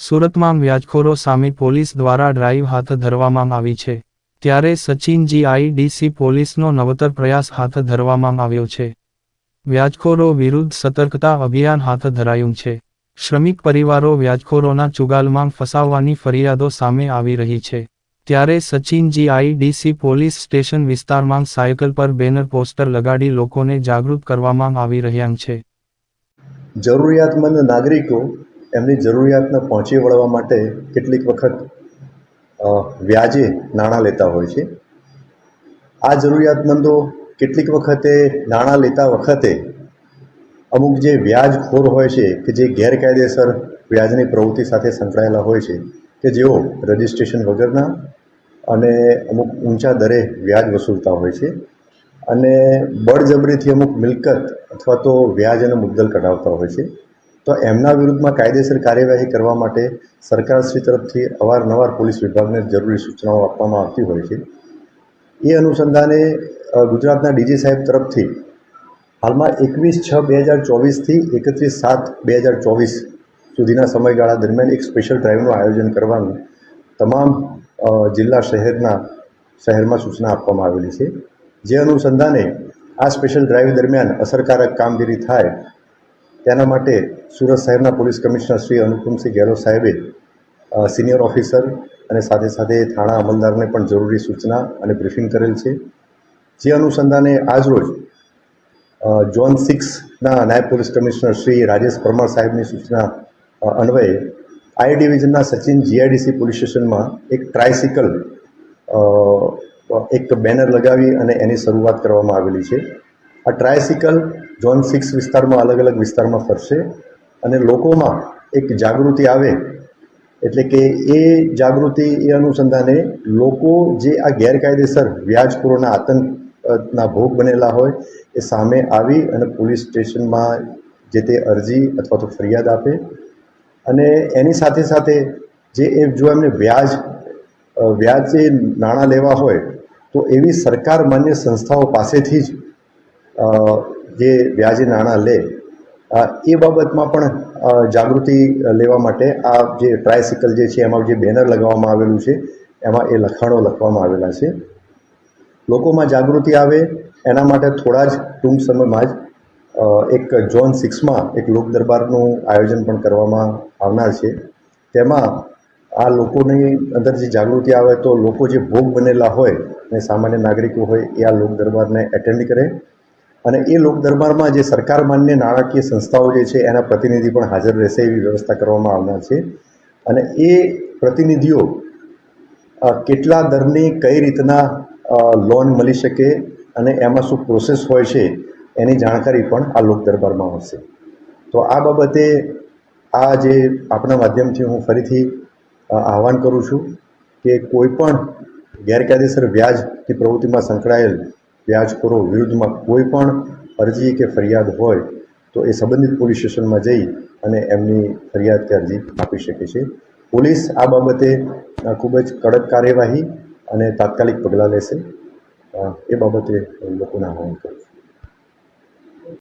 સુરતમાં વ્યાજખોરો સામે પોલીસ દ્વારા ડ્રાઈવ હાથ ધરવામાં આવી છે, ત્યારે સચિન જીઆઈડીસી પોલીસનો નવતર પ્રયાસ હાથ ધરવામાં આવ્યો છે. વ્યાજખોરો વિરુદ્ધ સતર્કતા અભિયાન હાથ ધરાયું છે. શ્રમિક પરિવારો વ્યાજખોરોના ચુંગાલમાં ફસાવવાની ફરિયાદો સામે આવી રહી છે, ત્યારે સચિન જીઆઈડીસી પોલીસ સ્ટેશન વિસ્તારમાં સાયકલ પર બેનર પોસ્ટર લગાડી લોકોને જાગૃત કરવામાં આવી રહ્યા છે. જરૂરિયાતમંદ નાગરિકો એમની જરૂરિયાતને પહોંચી વળવા માટે કેટલીક વખત વ્યાજે નાણાં લેતા હોય છે. આ જરૂરિયાતમંદો કેટલીક વખતે નાણાં લેતા વખતે અમુક જે વ્યાજખોર હોય છે કે જે ગેરકાયદેસર વ્યાજની પ્રવૃત્તિ સાથે સંકળાયેલા હોય છે કે જેઓ રજિસ્ટ્રેશન વગરના અને અમુક ઊંચા દરે વ્યાજ વસૂલતા હોય છે અને બળજબરીથી અમુક મિલકત અથવા તો વ્યાજ અને મુદ્દલ કઢાવતા હોય છે. તો એમના વિરુદ્ધમાં કાયદેસર કાર્યવાહી કરવા માટે સરકારશ્રી તરફથી અવારનવાર પોલીસ વિભાગને જરૂરી સૂચનાઓ આપવામાં આવતી હોય છે. એ અનુસંધાને ગુજરાતના ડીજી સાહેબ તરફથી હાલમાં 21/6/2024થી 31/7/2024 સુધીના સમયગાળા દરમિયાન એક સ્પેશિયલ ડ્રાઈવનું આયોજન કરવાનું તમામ જિલ્લા શહેરમાં સૂચના આપવામાં આવેલી છે. જે અનુસંધાને આ સ્પેશિયલ ડ્રાઈવ દરમિયાન અસરકારક કામગીરી થાય તેના માટે સુરત શહેરના પોલીસ કમિશનર શ્રી અનુપમસિંહ ગેહલોત સાહેબે સિનિયર ઓફિસર અને સાથે સાથે થાણા અમલદારને પણ જરૂરી સૂચના અને બ્રીફિંગ કરેલ છે. જે અનુસંધાને આજરોજ ઝોન 6ના નાયબ પોલીસ કમિશનર શ્રી રાજેશ પરમાર સાહેબની સૂચના અન્વયે આઈ ડિવિઝનના સચિન જીઆઈડીસી પોલીસ સ્ટેશનમાં એક ટ્રાયસિકલ એક બેનર લગાવી અને એની શરૂઆત કરવામાં આવેલી છે. આ ટ્રાયસિકલ ઝોન 6 વિસ્તારમાં અલગ અલગ વિસ્તારમાં ફરશે અને લોકોમાં એક જાગૃતિ આવે, એટલે કે એ જાગૃતિ એ અનુસંધાને લોકો જે આ ગેરકાયદેસર વ્યાજખોરોના આતંકના ભોગ બનેલા હોય એ સામે આવી અને પોલીસ સ્ટેશનમાં જે તે અરજી અથવા તો ફરિયાદ આપે અને એની સાથે સાથે જો એમને વ્યાજે નાણાં લેવા હોય તો એવી સરકાર માન્ય સંસ્થાઓ પાસેથી જ જે વ્યાજે નાણાં લે એ બાબતમાં પણ જાગૃતિ લેવા માટે આ જે ટ્રાયસિકલ જે છે એમાં જે બેનર લગાવવામાં આવેલું છે એમાં એ લખાણો લખવામાં આવેલા છે. લોકોમાં જાગૃતિ આવે એના માટે થોડા જ ટૂંક સમયમાં જ એક ઝોન 6માં એક લોક દરબારનું આયોજન પણ કરવામાં આવનાર છે. તેમાં આ લોકોની અંદર જે જાગૃતિ આવે તો લોકો જે ભોગ બનેલા હોય અને સામાન્ય નાગરિકો હોય એ આ લોક દરબારને એટેન્ડ કરે અને એ લોક દરબારમાં જે સરકાર માન્ય નાણાકીય સંસ્થાઓ જે છે એના પ્રતિનિધિ પણ હાજર રહેશે એવી વ્યવસ્થા કરવામાં આવનાર છે. અને એ પ્રતિનિધિઓ કેટલા દરની કઈ રીતના લોન મળી શકે અને એમાં શું પ્રોસેસ હોય છે એની જાણકારી પણ આ લોક દરબારમાં આવશે. તો આ બાબતે આ જે આપણા માધ્યમથી હું ફરીથી આહવાન કરું છું કે કોઈ પણ ગેરકાયદેસર વ્યાજની પ્રવૃત્તિમાં સંકળાયેલ વ્યાજખોરો વિરુદ્ધમાં કોઈ પણ અરજી કે ફરિયાદ હોય તો એ સંબંધિત પોલીસ સ્ટેશનમાં જઈ અને એમની ફરિયાદ કે અરજી આપી શકે છે. પોલીસ આ બાબતે ખૂબ જ કડક કાર્યવાહી અને તાત્કાલિક પગલાં લેશે એ બાબતે લોકોને આહવાન કરું છું.